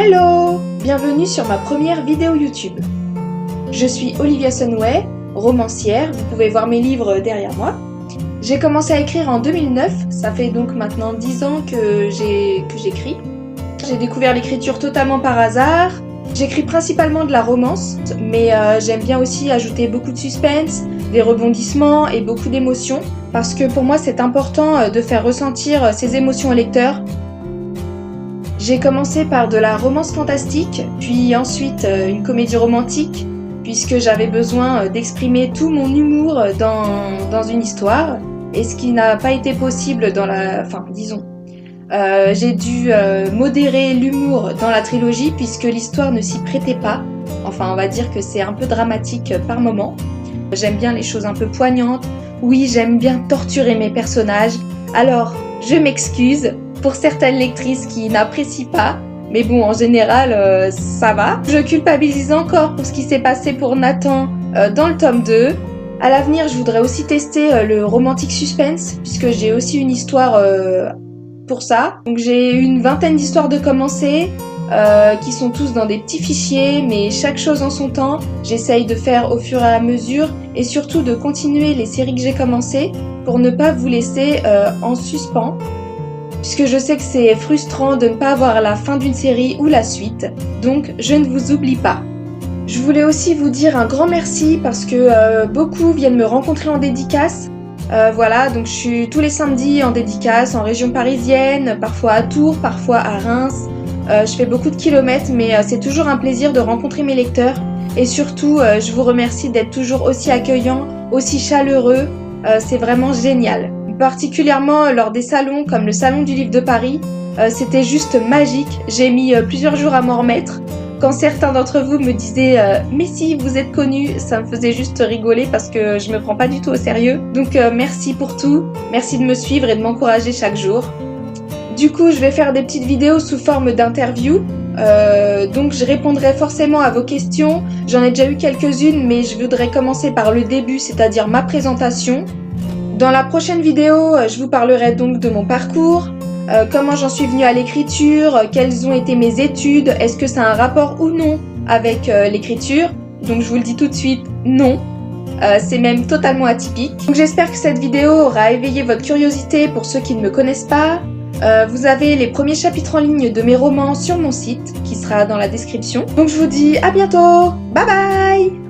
Hello! Bienvenue sur ma première vidéo YouTube. Je suis Olivia Sunway, romancière, vous pouvez voir mes livres derrière moi. J'ai commencé à écrire en 2009, ça fait donc maintenant 10 ans que j'écris. J'ai découvert l'écriture totalement par hasard. J'écris principalement de la romance, mais j'aime bien aussi ajouter beaucoup de suspense, des rebondissements et beaucoup d'émotions, parce que pour moi c'est important de faire ressentir ces émotions au lecteur. J'ai commencé par de la romance fantastique, puis ensuite une comédie romantique, puisque j'avais besoin d'exprimer tout mon humour dans une histoire, et ce qui n'a pas été possible dans j'ai dû modérer l'humour dans la trilogie, puisque l'histoire ne s'y prêtait pas. Enfin, on va dire que c'est un peu dramatique par moments. J'aime bien les choses un peu poignantes. Oui, j'aime bien torturer mes personnages. Alors, je m'excuse pour certaines lectrices qui n'apprécient pas, mais bon, en général, ça va. Je culpabilise encore pour ce qui s'est passé pour Nathan dans le tome 2. À l'avenir, je voudrais aussi tester le romantic suspense, puisque j'ai aussi une histoire pour ça. Donc j'ai une vingtaine d'histoires de commencer, qui sont tous dans des petits fichiers, mais chaque chose en son temps. J'essaye de faire au fur et à mesure, et surtout de continuer les séries que j'ai commencées, pour ne pas vous laisser en suspens, puisque je sais que c'est frustrant de ne pas avoir la fin d'une série ou la suite, donc je ne vous oublie pas. Je voulais aussi vous dire un grand merci parce que beaucoup viennent me rencontrer en dédicace. Voilà, donc je suis tous les samedis en dédicace en région parisienne, parfois à Tours, parfois à Reims. Je fais beaucoup de kilomètres, mais c'est toujours un plaisir de rencontrer mes lecteurs. Et surtout, je vous remercie d'être toujours aussi accueillants, aussi chaleureux. C'est vraiment génial. Particulièrement lors des salons comme le Salon du Livre de Paris, c'était juste magique. J'ai mis plusieurs jours à m'en remettre. Quand certains d'entre vous me disaient mais si vous êtes connus, ça me faisait juste rigoler parce que je me prends pas du tout au sérieux. Donc merci pour tout, merci de me suivre et de m'encourager chaque jour. Du coup, je vais faire des petites vidéos sous forme d'interview. Donc je répondrai forcément à vos questions. J'en ai déjà eu quelques-unes, mais je voudrais commencer par le début, c'est-à-dire ma présentation. Dans la prochaine vidéo, je vous parlerai donc de mon parcours, comment j'en suis venue à l'écriture, quelles ont été mes études, est-ce que ça a un rapport ou non avec l'écriture. Donc je vous le dis tout de suite, non. C'est même totalement atypique. Donc j'espère que cette vidéo aura éveillé votre curiosité pour ceux qui ne me connaissent pas. Vous avez les premiers chapitres en ligne de mes romans sur mon site, qui sera dans la description. Donc je vous dis à bientôt, bye bye.